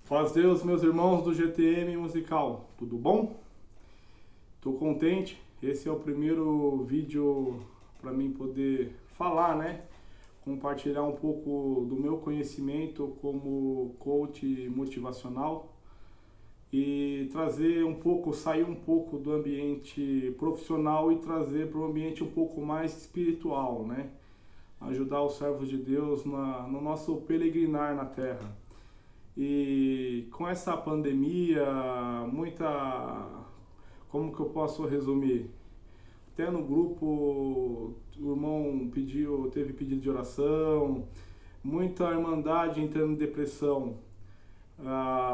Paz Deus, meus irmãos do GTM Musical, tudo bom? Tô contente, esse é o primeiro vídeo para mim poder falar, né? Compartilhar um pouco do meu conhecimento como coach motivacional e trazer um pouco, sair um pouco do ambiente profissional e trazer para um ambiente um pouco mais espiritual, né? Ajudar os servos de Deus no nosso peregrinar na Terra. E com essa pandemia, como que eu posso resumir? Até no grupo o irmão teve pedido de oração, muita irmandade entrando em depressão.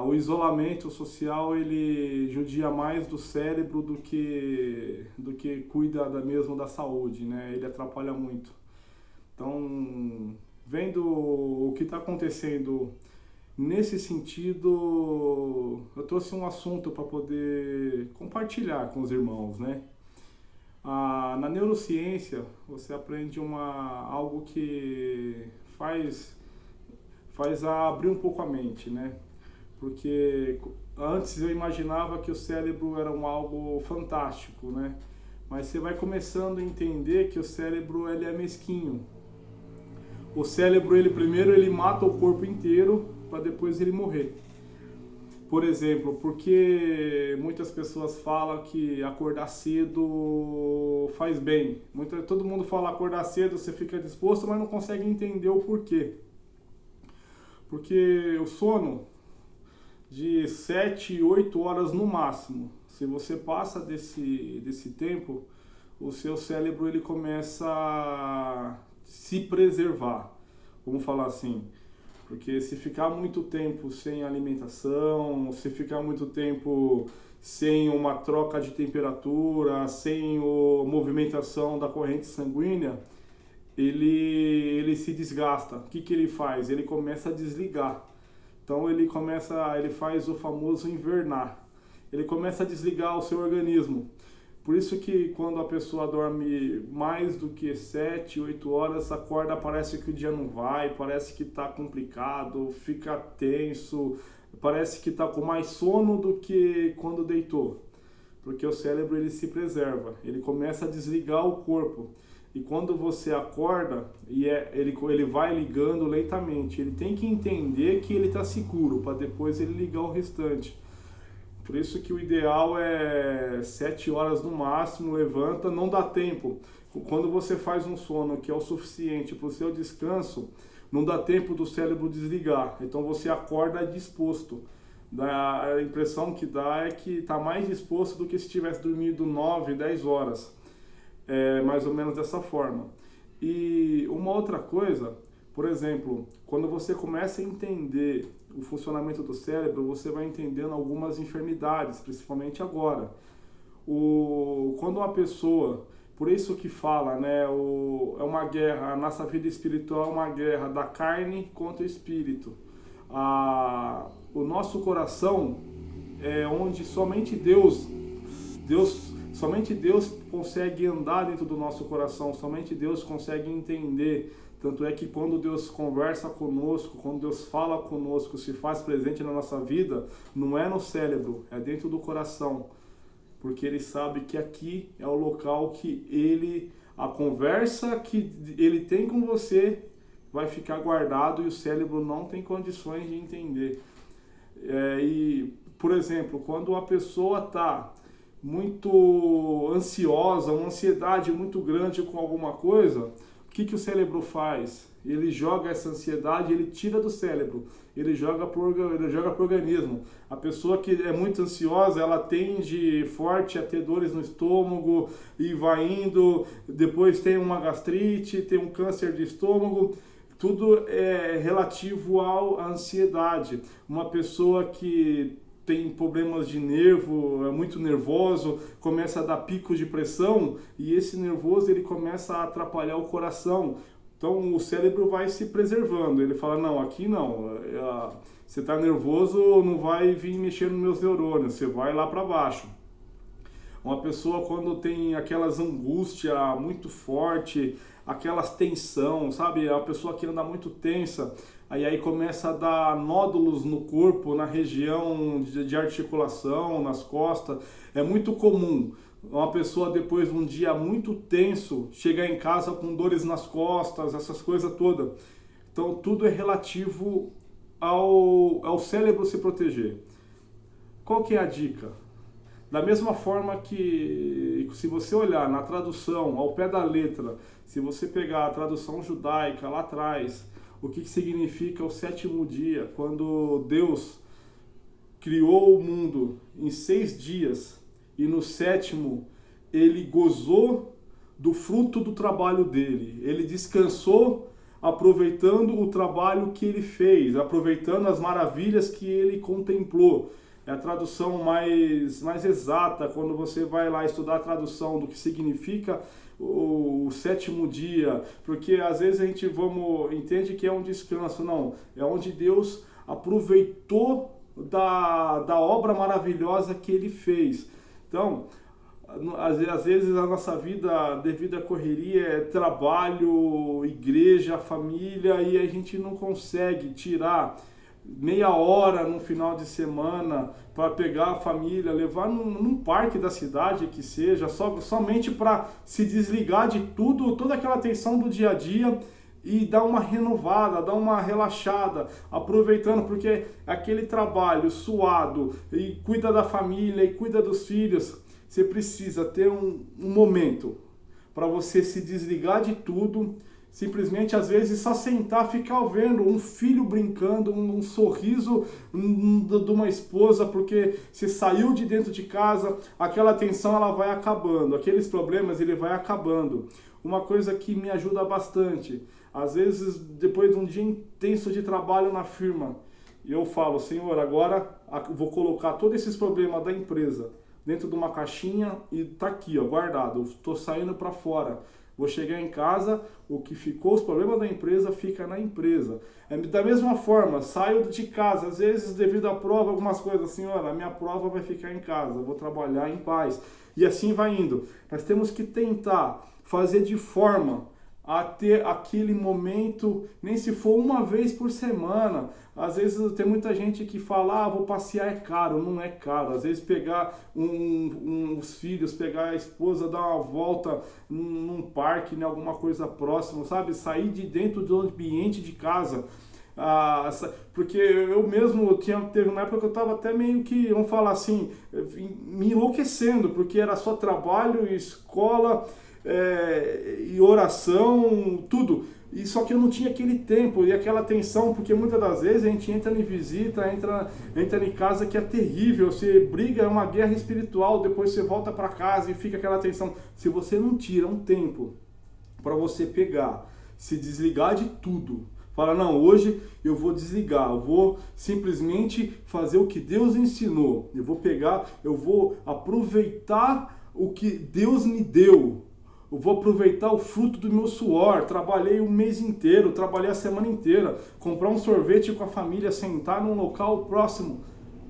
O isolamento social ele judia mais do cérebro do que cuida mesmo da saúde, né? Ele atrapalha muito. Então, vendo o que está acontecendo nesse sentido, eu trouxe um assunto para poder compartilhar com os irmãos, né? Na neurociência, você aprende algo que faz abrir um pouco a mente, né? Porque antes eu imaginava que o cérebro era algo fantástico, né? Mas você vai começando a entender que o cérebro ele é mesquinho. O cérebro primeiro ele mata o corpo inteiro para depois ele morrer. Por exemplo, porque muitas pessoas falam que acordar cedo faz bem. Todo mundo fala acordar cedo, você fica disposto, mas não consegue entender o porquê. Porque o sono de 7, 8 horas no máximo, se você passa desse tempo, o seu cérebro ele começa a se preservar, vamos falar assim. Porque se ficar muito tempo sem alimentação, se ficar muito tempo sem uma troca de temperatura, sem a movimentação da corrente sanguínea, ele se desgasta. O que ele faz? Ele começa a desligar. Então ele faz o famoso invernar. Ele começa a desligar o seu organismo. Por isso que quando a pessoa dorme mais do que 7, 8 horas, acorda, parece que o dia não vai, parece que está complicado, fica tenso, parece que está com mais sono do que quando deitou. Porque o cérebro ele se preserva, ele começa a desligar o corpo. E quando você acorda, ele vai ligando lentamente. Ele tem que entender que ele está seguro, para depois ele ligar o restante. Por isso que o ideal é 7 horas no máximo, levanta, não dá tempo. Quando você faz um sono que é o suficiente para o seu descanso, não dá tempo do cérebro desligar. Então você acorda disposto. A impressão que dá é que está mais disposto do que se tivesse dormido 9, 10 horas. É mais ou menos dessa forma. E uma outra coisa, por exemplo, quando você começa a entender o funcionamento do cérebro, você vai entendendo algumas enfermidades, principalmente agora. Quando uma pessoa, por isso que fala, né, é uma guerra, a nossa vida espiritual é uma guerra da carne contra o espírito. O nosso coração é onde somente somente Deus consegue andar dentro do nosso coração, somente Deus consegue entender. Tanto é que quando Deus conversa conosco, quando Deus fala conosco, se faz presente na nossa vida, não é no cérebro, é dentro do coração. Porque Ele sabe que aqui é o local que a conversa que Ele tem com você vai ficar guardado e o cérebro não tem condições de entender. Por exemplo, quando a pessoa está muito ansiosa, uma ansiedade muito grande com alguma coisa, o que o cérebro faz? Ele joga essa ansiedade, ele tira do cérebro, ele joga pro organismo. A pessoa que é muito ansiosa, ela tende forte a ter dores no estômago e vai indo, depois tem uma gastrite, tem um câncer de estômago. Tudo é relativo à ansiedade. Uma pessoa que tem problemas de nervo, é muito nervoso, começa a dar picos de pressão e esse nervoso ele começa a atrapalhar o coração. Então o cérebro vai se preservando, ele fala, não, aqui não, você está nervoso, não vai vir mexer nos meus neurônios, você vai lá para baixo. Uma pessoa quando tem aquelas angústia muito forte, aquelas tensão, sabe? A pessoa que anda muito tensa, aí começa a dar nódulos no corpo, na região de articulação, nas costas. É muito comum uma pessoa, depois de um dia muito tenso, chegar em casa com dores nas costas, essas coisas todas. Então, tudo é relativo ao cérebro se proteger. Qual que é a dica? Da mesma forma que, se você olhar na tradução, ao pé da letra, se você pegar a tradução judaica lá atrás, o que significa o sétimo dia, quando Deus criou o mundo em 6 dias, e no sétimo ele gozou do fruto do trabalho dele. Ele descansou aproveitando o trabalho que ele fez, aproveitando as maravilhas que ele contemplou. É a tradução mais exata, quando você vai lá estudar a tradução do que significa o sétimo dia, porque às vezes a gente entende que é um descanso. Não, é onde Deus aproveitou da obra maravilhosa que ele fez. Então, às vezes a nossa vida, devido à correria, é trabalho, igreja, família, e a gente não consegue tirar meia hora no final de semana para pegar a família, levar num parque da cidade que seja, somente para se desligar de tudo, toda aquela tensão do dia a dia, e dar uma renovada, dar uma relaxada, aproveitando, porque aquele trabalho suado, e cuida da família, e cuida dos filhos, você precisa ter um momento para você se desligar de tudo, simplesmente às vezes só sentar, ficar vendo um filho brincando, um sorriso de uma esposa, porque você saiu de dentro de casa, aquela tensão ela vai acabando, aqueles problemas ele vai acabando. Uma coisa que me ajuda bastante, às vezes depois de um dia intenso de trabalho na firma, eu falo, Senhor, agora vou colocar todos esses problemas da empresa dentro de uma caixinha e tá aqui, ó, guardado, estou saindo para fora. Vou chegar em casa, o que ficou, os problemas da empresa, fica na empresa. Da mesma forma, saio de casa, às vezes devido à prova, algumas coisas, Senhora, a minha prova vai ficar em casa, vou trabalhar em paz. E assim vai indo. Nós temos que tentar fazer de forma a ter aquele momento, nem se for uma vez por semana. Às vezes tem muita gente que fala, vou passear, é caro. Não é caro. Às vezes pegar os filhos, pegar a esposa, dar uma volta num parque, em alguma coisa próxima, sabe? Sair de dentro do ambiente de casa. Porque eu mesmo teve uma época que eu estava até meio que, vamos falar assim, me enlouquecendo, porque era só trabalho, escola, e oração, tudo. E só que eu não tinha aquele tempo e aquela tensão, porque muitas das vezes a gente entra em visita, entra em casa que é terrível, você briga, é uma guerra espiritual, depois você volta para casa e fica aquela tensão. Se você não tira um tempo para você pegar, se desligar de tudo, fala, não, hoje eu vou desligar, eu vou simplesmente fazer o que Deus ensinou, eu vou aproveitar o que Deus me deu. Eu vou aproveitar o fruto do meu suor. Trabalhei o mês inteiro, trabalhei a semana inteira. Comprar um sorvete com a família, sentar num local próximo.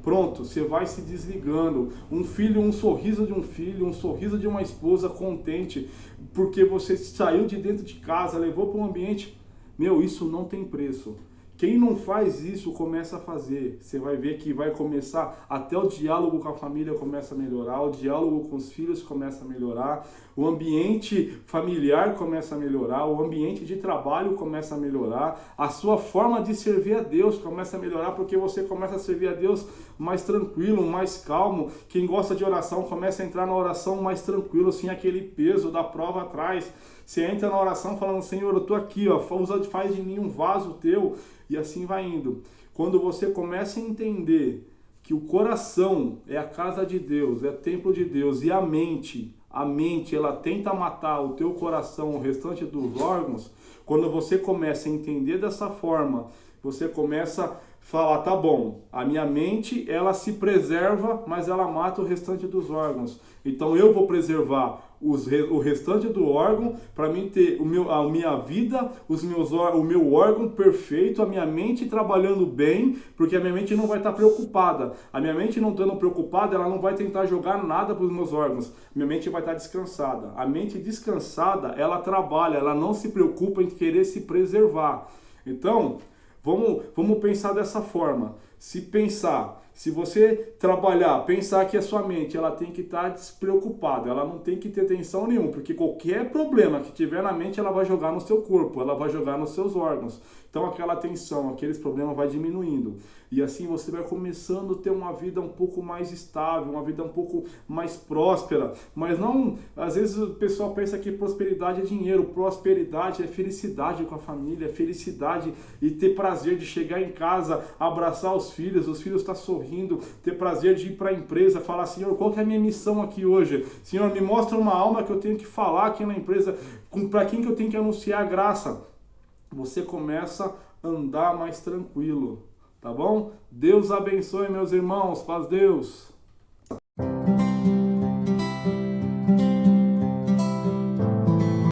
Pronto, você vai se desligando. Um filho, um sorriso de um filho, um sorriso de uma esposa contente, porque você saiu de dentro de casa, levou para um ambiente. Meu, isso não tem preço. Quem não faz isso, começa a fazer. Você vai ver que vai começar, até o diálogo com a família começa a melhorar, o diálogo com os filhos começa a melhorar, o ambiente familiar começa a melhorar, o ambiente de trabalho começa a melhorar, a sua forma de servir a Deus começa a melhorar, porque você começa a servir a Deus mais tranquilo, mais calmo. Quem gosta de oração começa a entrar na oração mais tranquilo, sem aquele peso da prova atrás. Você entra na oração falando, Senhor, eu estou aqui, ó, faz de mim um vaso teu, e assim vai indo. Quando você começa a entender que o coração é a casa de Deus, é o templo de Deus, e a mente ela tenta matar o teu coração, o restante dos órgãos, quando você começa a entender dessa forma, você começa a falar, tá bom, a minha mente, ela se preserva, mas ela mata o restante dos órgãos. Então eu vou preservar o restante do órgão, para mim ter a minha vida, o meu órgão perfeito, a minha mente trabalhando bem, porque a minha mente não vai estar preocupada. A minha mente não estando preocupada, ela não vai tentar jogar nada para os meus órgãos. Minha mente vai estar descansada. A mente descansada, ela trabalha, ela não se preocupa em querer se preservar. Então, vamos pensar dessa forma. Se você trabalhar, pensar que a sua mente ela tem que estar despreocupada, ela não tem que ter tensão nenhuma, porque qualquer problema que tiver na mente, ela vai jogar no seu corpo, ela vai jogar nos seus órgãos. Então aquela tensão, aqueles problemas vai diminuindo. E assim você vai começando a ter uma vida um pouco mais estável, uma vida um pouco mais próspera. Mas não, às vezes o pessoal pensa que prosperidade é dinheiro, prosperidade é felicidade com a família, é felicidade e ter prazer de chegar em casa, abraçar os filhos estar sorrindo, ter prazer de ir para a empresa, falar, Senhor, qual que é a minha missão aqui hoje? Senhor, me mostra uma alma que eu tenho que falar aqui na empresa, para quem que eu tenho que anunciar a graça. Você começa a andar mais tranquilo, tá bom? Deus abençoe, meus irmãos, paz Deus.